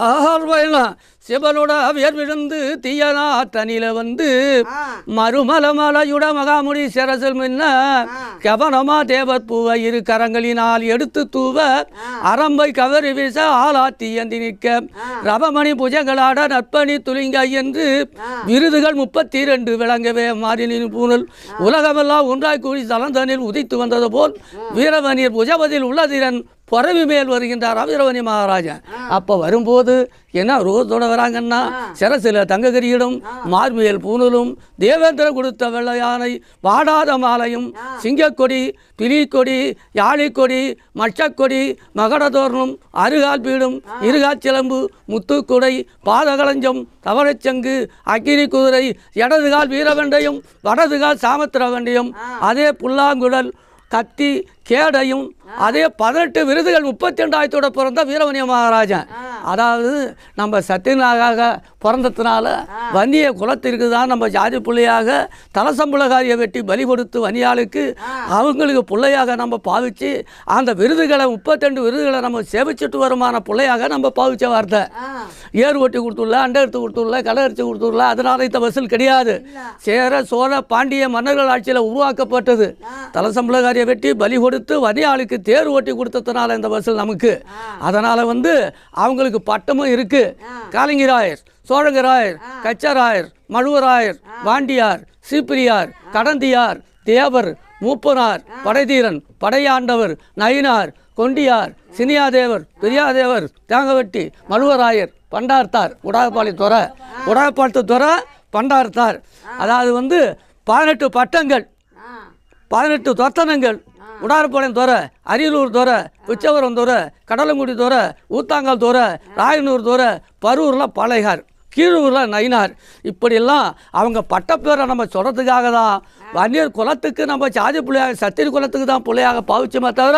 ஆஹார்வாயினா சிவனோட வியர்விழுந்து தீயனா தனியில வந்து மறுமலமலையுட மகாமுடி சிரசில் முன்ன கவனமா தேவர் பூவை இரு கரங்களினால் எடுத்து தூவ அரம்பை கவரி வீச ஆளா தீயந்தி நிற்க ரவமணி புஜங்களாட நற்பணி துளிங்க என்று விருதுகள் 32 விளங்கவே மாறினின் பூனல் உலகமெல்லாம் ஒன்றாய் கூடி தளந்தனில் உதித்து வந்தது போல் வீரவனியர் புஜபதியில் உள்ளதிரன் பொறவி மேல் வருகின்றார் வீரவனி மகாராஜன். அப்போ வரும்போது என்ன ரோதோட வராங்கன்னா சிரசில தங்ககிரியிடும் மார்மியல் பூணலும் தேவேந்திர கொடுத்த வெள்ள யானை வாடாத மாலையும் சிங்கக்கொடி பிலிக்கொடி யாழிக்கொடி மச்சக்கொடி மகடதோர்ணும் அருகால் பீடும் இருகால் சிலம்பு முத்துக்குடை பாதகளஞ்சம் தவளைச்சங்கு அக்கினி குதிரை இடதுகால் வீரவண்டையும் வடதுகால் சாமத்திர வண்டியும் அதே புல்லாங்குழல் கத்தி கேடையும் அதே 18 விருதுகள் 32 பிறந்த வீரவனிய மகாராஜன். அதாவது நம்ம சத்தியனாக பிறந்ததுனால வன்னிய குலத்திற்கு தான் நம்ம ஜாதி பிள்ளையாக தலசம்புலகாரியை வெட்டி பலி கொடுத்து வன்னியாளுக்கு அவங்களுக்கு பிள்ளையாக நம்ம பாவிச்சு அந்த விருதுகளை 32 விருதுகளை நம்ம சேவிச்சுட்டு வருமான பிள்ளையாக நம்ம பாவிச்ச வார்த்தை. ஏர் ஓட்டி கொடுத்துடல, அண்டை எடுத்து கொடுத்துடல, கடை அரிச்சு கொடுத்துடல. அதனால இந்த வசூல் கிடையாது. சேர சோழ பாண்டிய மன்னர்கள் ஆட்சியில் உருவாக்கப்பட்டது. தலசம்புலகாரியை வெட்டி பலி கொடுத்து வன்னியாளுக்கு தேர் ஓட்டி கொடுத்ததுனால இந்த வசூல் நமக்கு. அதனால அவங்களுக்கு பட்டமும் இருக்கு. காலிங்கராயர், சோழகராயர், கச்சராயர், மழுவராயர், வாண்டியார், சீப்பிரியார், கடந்தியார், தேவர், மூப்பனார், படைதீரன், படையாண்டவர், நயினார், கொண்டியார், சினியாதேவர், பெரியாதேவர், தேங்கவட்டி, மழுவராயர், பண்டார்த்தார், உடாகப்பாளையத்து துறை பண்டார்த்தார். அதாவது 18 பட்டங்கள், 18 தொத்தனங்கள். உடாரப்பாளையம் துறை, அரியலூர் துறை, பிச்சவரம் துறை, கடலங்குடி துறை, ஊத்தாங்கால் துறை, ராயனூர் துறை, பரூரில் பழையார், கீழூரில் நயினார். இப்படியெல்லாம் அவங்க பட்டப்பேரை நம்ம சொல்கிறதுக்காக தான் வன்னியர் குலத்துக்கு நம்ம சாதி பிள்ளையாக சத்திரி குலத்துக்கு தான் பிள்ளையாக பாவிச்சோமே தவிர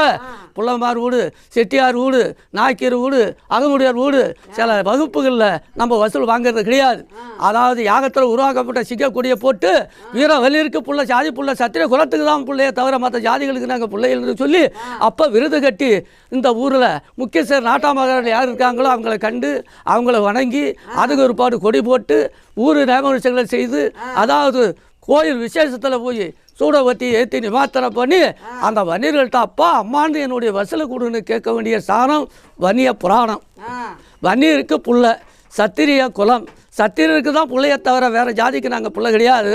புள்ளமார் வீடு, செட்டியார் வீடு, நாய்க்கீர் வீடு, அகமுடியார் வீடு சில வகுப்புகளில் நம்ம வசூல் வாங்கிறது கிடையாது. அதாவது யாகத்தில் உருவாக்கப்பட்ட சிங்கக்கொடியை போட்டு வீரவல்லியருக்கு புள்ள சாதி புள்ள சத்திரிய குலத்துக்கு தான் பிள்ளையை தவிர மற்ற ஜாதிகளுக்கு நாங்கள் பிள்ளைகள்னு சொல்லி அப்போ விருது கட்டி இந்த ஊரில் முக்கிய நாட்டாமகர்கள் யார் இருக்காங்களோ அவங்கள கண்டு அவங்கள வணங்கி அதுக்கு ஒரு பாடு கொடி போட்டு ஊர் நியமனங்களை செய்து அதாவது கோயில் விசேஷத்தில் போய் சூடவத்தி ஏற்றி நிமாத்தனை பண்ணி அந்த வன்னியர்கள்ட்ட அப்பா அம்மான்னு என்னுடைய வசூலை கொடுன்னு கேட்க வேண்டிய சாணம் வன்னிய புராணம். வன்னியருக்கு புள்ள சத்திரிய குலம், சத்திரியருக்கு தான் பிள்ளைய தவிர வேற ஜாதிக்கு நாங்கள் பிள்ளை கிடையாது.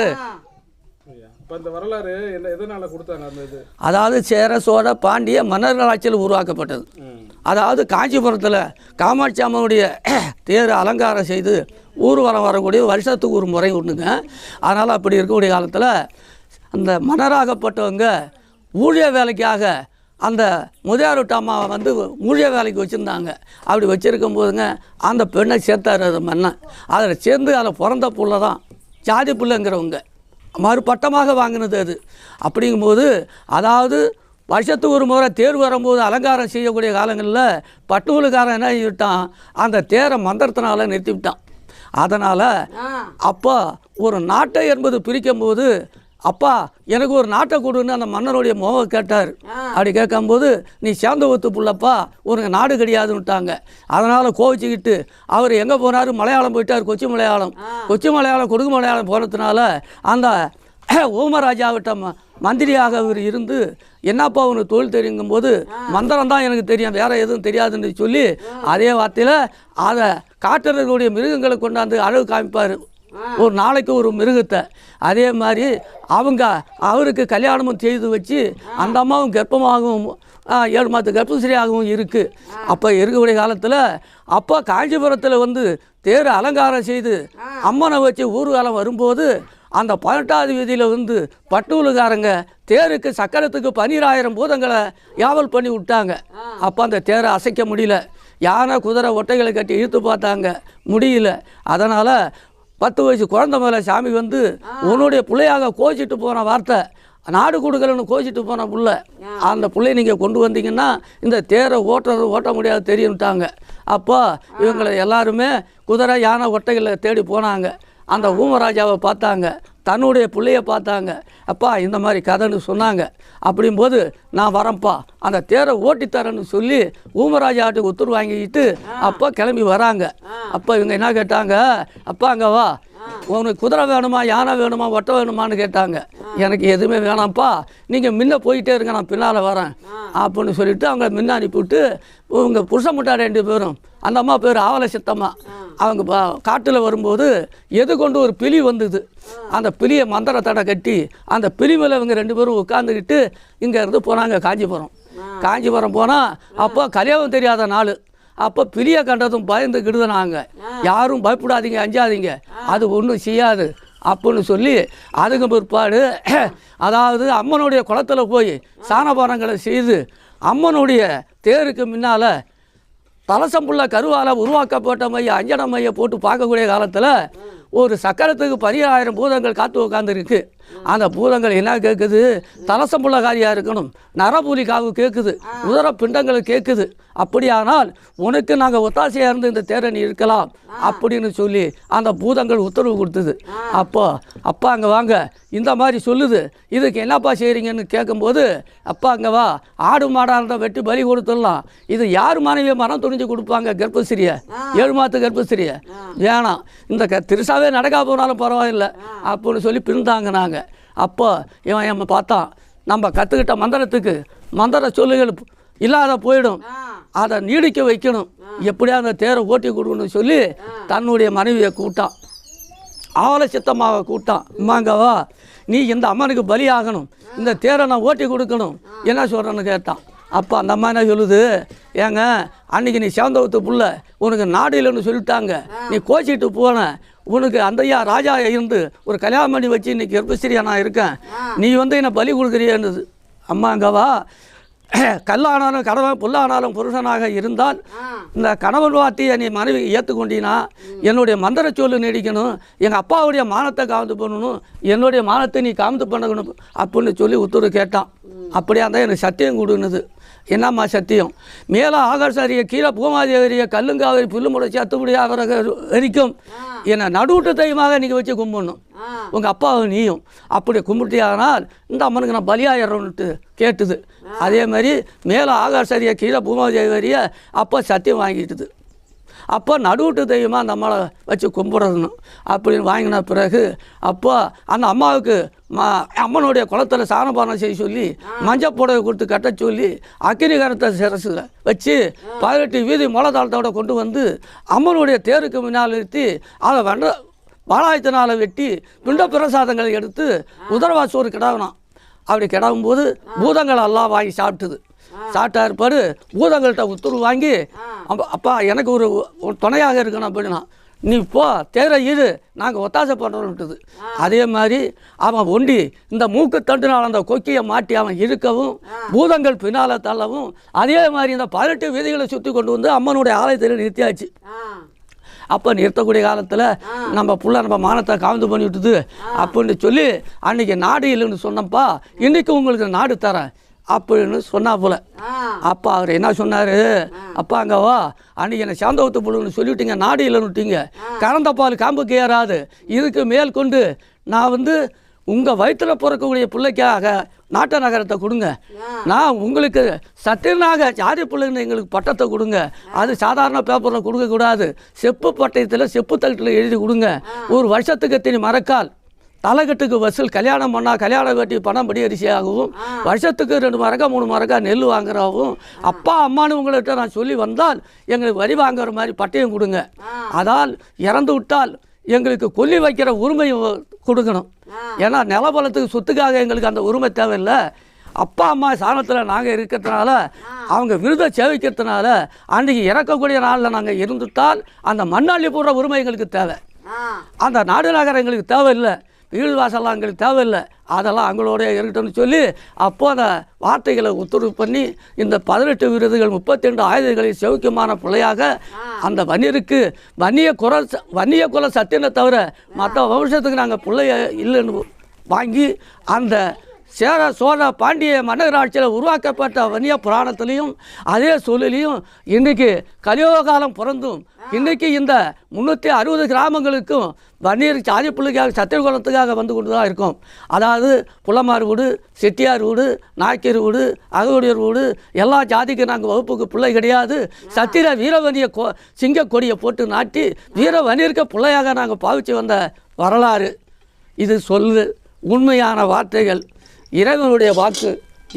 அதாவது சேர சோழ பாண்டிய மன்னர்கள் ஆட்சியில் உருவாக்கப்பட்டது. அதாவது காஞ்சிபுரத்தில் காமாட்சி அம்மனுடைய தேர் அலங்காரம் செய்து ஊர்வலம் வரக்கூடிய வருஷத்துக்கு ஒரு முறை உண்டுங்க. அதனால் அப்படி இருக்கக்கூடிய காலத்தில் அந்த மன்னராகப்பட்டவங்க ஊழிய வேலைக்காக அந்த முதலியார் அம்மாவை ஊழிய வேலைக்கு வச்சுருந்தாங்க. அப்படி வச்சுருக்கும் போதுங்க அந்த பெண்ணை சேர்த்தார் அது மன்னன். அதில் சேர்ந்து அதில் பிறந்த புள்ள தான் ஜாதி புள்ளைங்கிறவங்க மறுபட்டமாக வாங்கினது அது. அப்படிங்கும்போது அதாவது வருஷத்துக்கு ஒரு முறை தேர் வரும்போது அலங்காரம் செய்யக்கூடிய காலங்களில் பட்டுநூலுக்காரன் என்ன செஞ்சுட்டான், அந்த தேரை மந்திரத்தினால நிறுத்திவிட்டான். அதனால் அப்போ ஒரு நாட்டை என்பது பிரிக்கும் போது அப்பா எனக்கு ஒரு நாட்டை கொடுன்னு அந்த மன்னருடைய மோக கேட்டார். அப்படி கேட்கும்போது நீ சேர்ந்த ஒத்து புள்ளப்பா உனக்கு நாடு கிடையாதுன்னுட்டாங்க. அதனால் கோவிச்சுக்கிட்டு அவர் எங்கே போனார், மலையாளம் போயிட்டார், கொச்சி மலையாளம் கொடுகு மலையாளம் போனதுனால அந்த ஓமராஜாவிட்ட மந்திரியாக அவர் இருந்து என்னப்பா உனக்கு தொழில் தெரியுங்கும்போது மந்திரம் தான் எனக்கு தெரியும், வேறு எதுவும் தெரியாதுன்னு சொல்லி அதே வார்த்தையில் அதை காட்டுறதுடைய மிருகங்களை கொண்டாந்து அழகு காமிப்பார். ஒரு நாளைக்கு ஒரு மிருகத்தை. அதே மாதிரி அவருக்கு கல்யாணமும் செய்து வச்சு அந்த அம்மாவும் கர்ப்பமாகவும் 7 மாத கர்ப்பஸ்ரீயாகவும் இருக்குது. அப்போ இருக்கக்கூடிய காலத்தில் அப்போ காஞ்சிபுரத்தில் தேர் அலங்காரம் செய்து அம்மனை வச்சு ஊர்வலம் வரும்போது அந்த 18வது வீதியில் பட்டுநூலுக்காரங்க தேருக்கு சக்கரத்துக்கு 12,000 பூதங்களை யாவல் பண்ணி விட்டாங்க. அப்போ அந்த தேரை அசைக்க முடியல. யானை குதிரை ஒட்டைகளை கட்டி இழுத்து பார்த்தாங்க, முடியல. அதனால் 10 வயசு குழந்தை மேலே சாமி உன்னுடைய பிள்ளையாக கோச்சிட்டு போன வார்த்தை நாடு கொடுக்கலன்னு கோச்சிட்டு போன புள்ள, அந்த பிள்ளையை நீங்கள் கொண்டு வந்தீங்கன்னா இந்த தேரை ஓட்ட முடியாது தெரியும்ட்டாங்க. அப்போ இவங்களை எல்லாருமே குதிரை யானை ஒட்டைகளை தேடி போனாங்க. அந்த ஊமராஜாவை பார்த்தாங்க, தன்னுடைய பிள்ளைய பார்த்தாங்க. அப்பா இந்த மாதிரி கதைன்னு சொன்னாங்க. அப்படிங்கும்போது நான் வரேன்ப்பா, அந்த தேரை ஓட்டித்தரேன்னு சொல்லி ஊமராஜாட்டுக்கு உத்தரவு வாங்கிக்கிட்டு அப்போ கிளம்பி வராங்க. அப்போ இவங்க என்ன கேட்டாங்க, அப்பா அங்கே வா, உனக்கு குதிரை வேணுமா, யானை வேணுமா, ஒட்டை வேணுமான்னு கேட்டாங்க. எனக்கு எதுவுமே வேணாம்ப்பா, நீங்கள் முன்ன போயிட்டே இருங்க, நான் பின்னால் வரேன் அப்படின்னு சொல்லிவிட்டு அவங்க முன்ன அனுப்பிவிட்டு இவங்க புருஷ முட்டாட 2 பேரும், அந்த அம்மா பேர் ஆவலை சித்தம்மா, அவங்க காட்டில் வரும்போது எது கொண்டு ஒரு பிலி வந்தது. அந்த பிலியை மந்திரத்தடை கட்டி அந்த பிலி மேலே இவங்க 2 பேரும் உட்காந்துக்கிட்டு இங்கேருந்து போனாங்க காஞ்சிபுரம். காஞ்சிபுரம் போனால் அப்போ கல்யாணம் தெரியாத நாள். அப்போ பிலியை கண்டதும் பயந்துக்கிடுது. நாங்கள் யாரும் பயப்படாதீங்க, அஞ்சாதீங்க, அது ஒன்றும் செய்யாது அப்படின்னு சொல்லி அதுக்கு பிற்பாடு அதாவது அம்மனுடைய குளத்தில் போய் சாணபானங்களை செய்து அம்மனுடைய தேருக்கு முன்னால் தலசம்புள்ள கருவால் உருவாக்கப்பட்ட மைய அஞ்சன மைய போட்டு பார்க்கக்கூடிய காலத்தில் ஒரு சக்கரத்துக்கு 10,000 பூதங்கள் காத்து உட்காந்துருக்கு. அந்த பூதங்கள் என்ன கேட்குது, தலசம்புள்ளகாரியாக இருக்கணும், நரபூலி காவு கேட்குது, உதர பிண்டங்கள் கேட்குது. அப்படியானால் உனக்கு நாங்கள் ஒத்தாசையாக இருந்து இந்த தேரை நீ இருக்கலாம் அப்படின்னு சொல்லி அந்த பூதங்கள் உத்தரவு கொடுத்தது. அப்பா அங்கே வாங்க, இந்த மாதிரி சொல்லுது, இதுக்கு என்னப்பா செய்கிறீங்கன்னு கேட்கும்போது, அப்பா அங்கே வா, ஆடு மாடாக இருந்தால் வெட்டி பலி கொடுத்துடலாம், இது யார் மனைவியை மனம் துணிஞ்சு கொடுப்பாங்க, கர்ப்பஸ்திரிய 7 மாதத்து கர்ப்பஸ்திரிய வேணாம், இந்த திருசாவே நடக்கா போனாலும் பரவாயில்லை அப்படின்னு சொல்லி பிரிந்தாங்க. நாங்கள் அப்போ இவன் பார்த்தான், நம்ம கற்றுக்கிட்ட மந்திரத்துக்கு மந்திர சொல்லுகள் இல்லாத போயிடும், அதை நீடிக்க வைக்கணும், எப்படியா அந்த தேரை ஓட்டி கொடுக்கணும்னு சொல்லி தன்னுடைய மனைவியை கூட்டான், ஆவலை சித்தம்மாவை கூட்டான். அம்மாங்கவா, நீ இந்த அம்மனுக்கு பலி ஆகணும், இந்த தேரை நான் ஓட்டி கொடுக்கணும், என்ன சொல்கிறேன்னு கேட்டான். அப்போ அந்த அம்மா என்ன சொல்லுது, ஏங்க அன்றைக்கி நீ சேந்தவத்து புள்ள, உனக்கு நாடு இல்லைன்னு சொல்லிட்டாங்க, நீ கோச்சிட்டு போன, உனக்கு அந்தையா ராஜா இருந்து ஒரு கல்யாணம் பண்ணி வச்சு இன்றைக்கி கர்ப்பஸ்திரியா நான் இருக்கேன், நீ என்னை பலி கொடுக்குறியன்னுது. அம்மாங்கவா, கல்லானாலும் கணவன் புல்லானாலும் புருஷனாக இருந்தால் இந்த கணவன் வார்த்தையை நீ மனைவி ஏற்றுக்கொண்டினா என்னுடைய மந்திர சொல்லு நீடிக்கணும், எங்கள் அப்பாவுடைய மானத்தை காந்து பண்ணணும், என்னுடைய மானத்தை நீ காந்து பண்ணணும் அப்படின்னு சொல்லி உத்தரவு கேட்டான். அப்படியா இருந்தால் எனக்கு சத்தியம் கொடுன்னுது. என்னம்மா சத்தியம், மேலே ஆகாசரிய கீழே பூமாதேவரிய கல்லுங்காவரி புல்லு முளைச்சி அத்துப்படியாக வரைக்கும் என்னை நடுவுட்டு தெய்வமாக நீங்கள் வச்சு கும்பிடணும், உங்கள் அப்பாவை நீயும் அப்படி கும்பிட்டியானால் இந்த அம்மனுக்கு நான் பலியாயிரம்னுட்டு கேட்டுது. அதே மாதிரி மேலே ஆகாசரிய கீழே பூமாதேவரிய அப்போ சத்தியம் வாங்கிட்டுது. அப்போ நடுவுட்டு தெய்வமாக அந்த அம்மாவை வச்சு கும்பிடணும் அப்படின்னு வாங்கின பிறகு அப்போ அந்த அம்மாவுக்கு அம்மனுடைய குளத்தில் சாணபானம் செய்ய சொல்லி மஞ்சள் புடவை கொடுத்து கட்ட சொல்லி அக்கினிகரத்தை சிரசில் வச்சு 18 வீதி மூலதாளத்தோட கொண்டு வந்து அம்மனுடைய தேருக்கு முன்னால் நிறுத்தி அதை வாழாயத்தினால் வெட்டி பிண்ட பிரசாதங்களை எடுத்து உதரவாசோறு கிடாவினான். அப்படி கிடாவும்போது பூதங்கள் எல்லாம் வாங்கி சாப்பிட்டுது. சாப்பிட்டா இருப்பாரு, பூதங்கள்கிட்ட உத்தரவு வாங்கி, அப்பா எனக்கு ஒரு துணையாக இருக்கணும் அப்படின்னா, நீ போ தேரை இரு, நாங்கள் ஒத்தாசை பண்ணுறோன்ட்டுது. அதே மாதிரி அவன் ஒண்டி இந்த மூக்கு தண்டுனால் அந்த கொக்கியை மாட்டி அவன் இருக்கவும் பூதங்கள் பின்னால் தள்ளவும், அதே மாதிரி இந்த 18 வீதிகளை சுற்றி கொண்டு வந்து அம்மனுடைய ஆலயத்தில் நிறுத்தியாச்சு. அப்போ நிறுத்தக்கூடிய காலத்தில் நம்ம மானத்தை காந்து பண்ணி விட்டுது அப்படின்னு சொல்லி அன்றைக்கி நாடு இல்லைன்னு சொன்னப்பா, இன்றைக்கி உங்களுக்கு நாடு தரேன் அப்படின்னு சொன்னா போல. அப்பா அவர் என்ன சொன்னார், அப்பா அங்கவா, அன்றைக்கி என்னை சாந்தவத்து புழுன்னு சொல்லிவிட்டீங்க, நாடு இல்லைன்னு விட்டீங்க, கறந்த பால் காம்புக்கு ஏறாது, இதுக்கு மேல் கொண்டு நான் உங்கள் வயிற்றில் பிறக்கக்கூடிய பிள்ளைக்காக நாட்ட நகரத்தை கொடுங்க, நான் உங்களுக்கு சத்தியனாக ஜாதி பிள்ளைன்னு எங்களுக்கு பட்டத்தை கொடுங்க, அது சாதாரண பேப்பரில் கொடுக்கக்கூடாது, செப்பு பட்டயத்தில் செப்பு தகட்டில் எழுதி கொடுங்க, ஒரு வருஷத்துக்கு எத்தனை மரக்கால் தலைகட்டுக்கு வசூல், கல்யாணம் பண்ணால் கல்யாண வேட்டி பணம் படி அரிசியாகவும், வருஷத்துக்கு 2 மரக்கா 3 மரக்கா நெல் வாங்குறாவும், அப்பா அம்மானு உங்கள்கிட்ட நான் சொல்லி வந்தால் எங்களுக்கு வரி வாங்குற மாதிரி பட்டயம் கொடுங்க, அதால் இறந்து விட்டால் எங்களுக்கு கொல்லி வைக்கிற உரிமை கொடுக்கணும், ஏன்னா நிலபலத்துக்கு சொத்துக்காக எங்களுக்கு அந்த உரிமை தேவையில்லை, அப்பா அம்மா சாணத்தில் நாங்கள் இருக்கிறதுனால அவங்க விருதை சேவிக்கிறதுனால அன்றைக்கி இறக்கக்கூடிய நாளில் நாங்கள் இருந்துட்டால் அந்த மண்ணாளி போடுற உரிமை எங்களுக்கு தேவை, அந்த நாடு நகரம் எங்களுக்கு தேவையில்லை, வீடு வாசலாம் எங்களுக்கு தேவையில்லை, அதெல்லாம் அவங்களோட இருக்கட்டும்னு சொல்லி அப்போ அந்த வார்த்தைகளை உத்தரவு பண்ணி இந்த 18 விருதுகள் 32 ஆயுதங்களை செவுக்கியமான பிள்ளையாக அந்த வன்னியருக்கு வன்னிய குல சத்தியனை தவிர மற்ற வம்சத்துக்கு நாங்கள் பிள்ளைய இல்லைன்னு வாங்கி அந்த சேர சோழ பாண்டிய மன்னராட்சியில் உருவாக்கப்பட்ட வன்னிய புராணத்திலையும் அதே சொல்லிலையும் இன்றைக்கி கலியுக காலம் பிறந்தும் இன்றைக்கி இந்த 360 கிராமங்களுக்கும் வன்னியர் சாதி பிள்ளைக்காக சத்திரகுலத்துக்காக வந்து கொண்டு தான் இருக்கும். அதாவது புலமார் வீடு, செட்டியார் வீடு, நாய்க்கர் வீடு, அகவுடையர் வீடு எல்லா ஜாதிக்கும் நாங்கள் வகுப்புக்கு பிள்ளை கிடையாது. சத்திர வீரவன்னிய சிங்க கொடியை போட்டு நாட்டி வீரவன்னியருக்கு பிள்ளையாக நாங்கள் பாவித்து வந்த வரலாறு இது. உண்மையான வார்த்தைகள், இறைவனுடைய வாக்கு,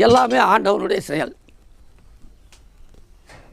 எல்லாமே ஆண்டவனுடைய செயல்.